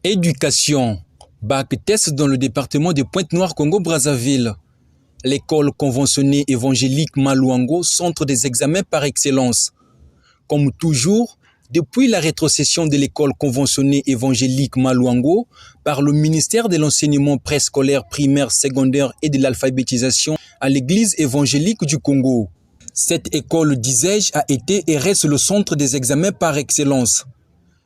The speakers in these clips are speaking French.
Éducation. Bac test dans le département de Pointe-Noire, Congo-Brazzaville. L'école conventionnée évangélique Malouango, centre des examens par excellence. Comme toujours, depuis la rétrocession de l'école conventionnée évangélique Malouango par le ministère de l'enseignement préscolaire, primaire, secondaire et de l'alphabétisation à l'église évangélique du Congo. Cette école, disais-je, a été et reste le centre des examens par excellence.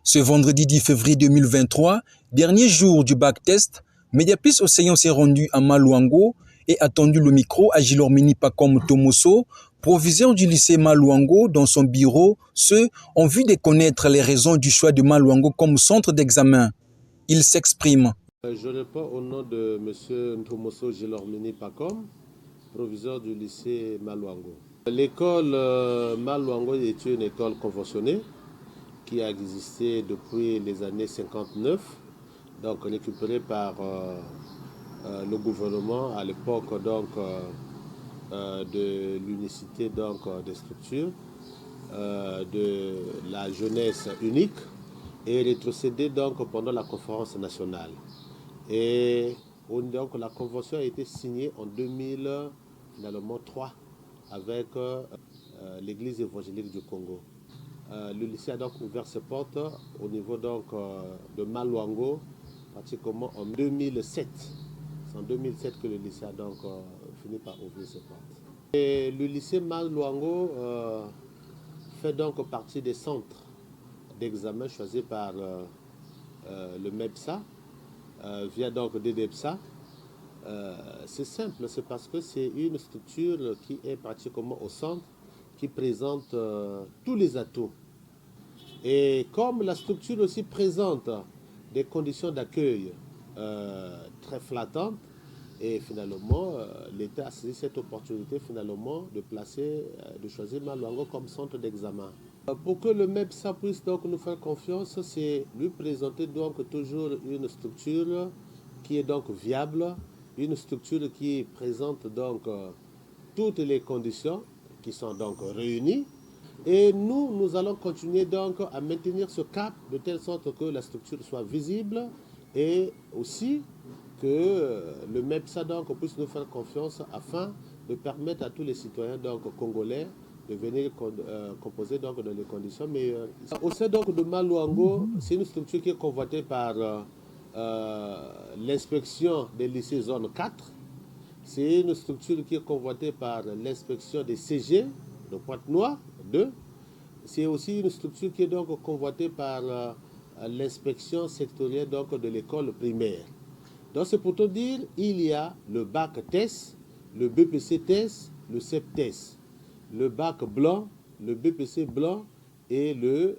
Ce vendredi 10 février 2023, dernier jour du bac test, Mediaplis Océan s'est rendu à Malouango et a tendu le micro à Gilormini Pacom Tomoso, proviseur du lycée Malouango. Dans son bureau, ceux ont vu de connaître les raisons du choix de Malouango comme centre d'examen. Il s'exprime. Je réponds au nom de M. Tomoso Gilormini Pacom, proviseur du lycée Malouango. L'école Malouango est une école conventionnée qui a existé depuis les années 59, donc récupérée par le gouvernement à l'époque de l'unicité des structures, de la jeunesse unique et rétrocédée pendant la conférence nationale. Et donc la convention a été signée en 2003 avec l'église évangélique du Congo. Le lycée a donc ouvert ses portes au niveau de Malouango, pratiquement en 2007. C'est en 2007 que le lycée a fini par ouvrir ses portes. Et le lycée Malouango fait donc partie des centres d'examen choisis par le MEPSA, via DDEPSA. C'est simple, c'est parce que c'est une structure qui est pratiquement au centre, qui présente tous les atouts. Et comme la structure aussi présente des conditions d'accueil très flattantes, et finalement, l'État a saisi cette opportunité de choisir Malouango comme centre d'examen. Pour que le MEPSA puisse nous faire confiance, c'est lui présenter toujours une structure qui est viable, une structure qui présente toutes les conditions qui sont réunies. Et nous allons continuer à maintenir ce cap de telle sorte que la structure soit visible et aussi que le MEPSA puisse nous faire confiance afin de permettre à tous les citoyens congolais de venir composer dans les conditions meilleures. Au sein de Malouango, c'est une structure qui est convoitée par l'inspection des lycées zone 4. C'est une structure qui est convoitée par l'inspection des CG de Pointe-Noire 2. C'est aussi une structure qui est convoitée par l'inspection sectorielle de l'école primaire. Donc c'est pour te dire, il y a le bac test, le BPC test, le CEP test, le bac blanc, le BPC blanc et le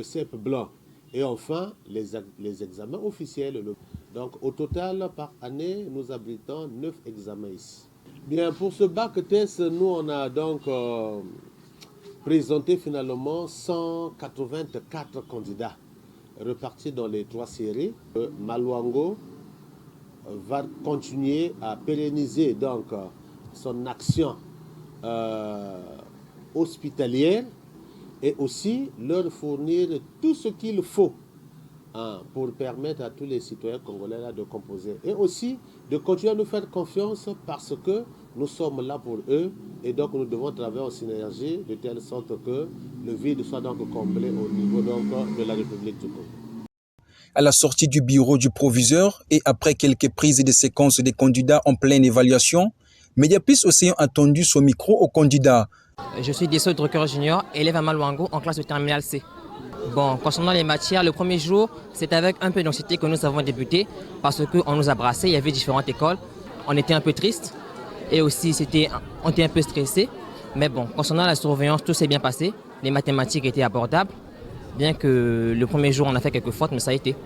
CEP blanc. Et enfin, les examens officiels. Donc au total, par année, nous abritons 9 examens ici. Bien, pour ce bac test, nous on a présenté finalement 184 candidats repartis dans les 3 séries. Malouango va continuer à pérenniser son action hospitalière et aussi leur fournir tout ce qu'il faut pour permettre à tous les citoyens congolais de composer. Et aussi de continuer à nous faire confiance parce que nous sommes là pour eux et donc nous devons travailler en synergie de telle sorte que le vide soit comblé au niveau de la République du Congo. À la sortie du bureau du proviseur et après quelques prises de séquences des candidats en pleine évaluation, Mediaplis Océan a tendu son micro aux candidats. Je suis Desso Drucker Junior, élève à Malouango en classe de terminale C. Bon, concernant les matières, le premier jour, c'est avec un peu d'anxiété que nous avons débuté parce qu'on nous a brassés, il y avait différentes écoles. On était un peu tristes et aussi on était un peu stressés. Mais bon, concernant la surveillance, tout s'est bien passé. Les mathématiques étaient abordables. Bien que le premier jour, on a fait quelques fautes, mais ça a été.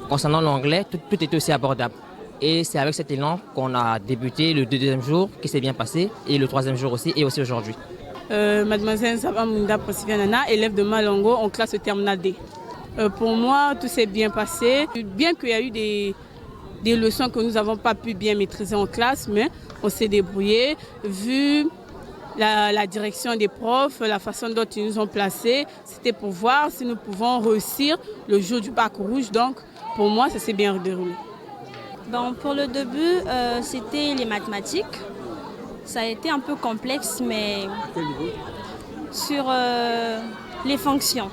Concernant l'anglais, tout était aussi abordable. Et c'est avec cet élan qu'on a débuté le deuxième jour, qui s'est bien passé, et le troisième jour aussi, et aussi aujourd'hui. Mademoiselle Zabamunda Prosivianana, élève de Malouango en classe de terminale D. Pour moi, tout s'est bien passé. Bien qu'il y a eu des leçons que nous n'avons pas pu bien maîtriser en classe, mais on s'est débrouillé. Vu la direction des profs, la façon dont ils nous ont placés, c'était pour voir si nous pouvons réussir le jour du bac rouge. Donc, pour moi, ça s'est bien déroulé. Bon, pour le début, c'était les mathématiques. Ça a été un peu complexe, mais sur les fonctions.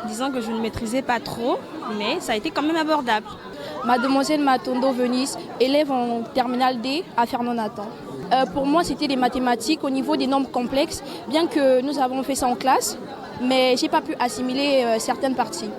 Disons que je ne maîtrisais pas trop, mais ça a été quand même abordable. Mademoiselle Matondo Venise, élève en terminale D à Fernand-Nathan. Pour moi, c'était les mathématiques au niveau des nombres complexes, bien que nous avons fait ça en classe, mais je n'ai pas pu assimiler certaines parties.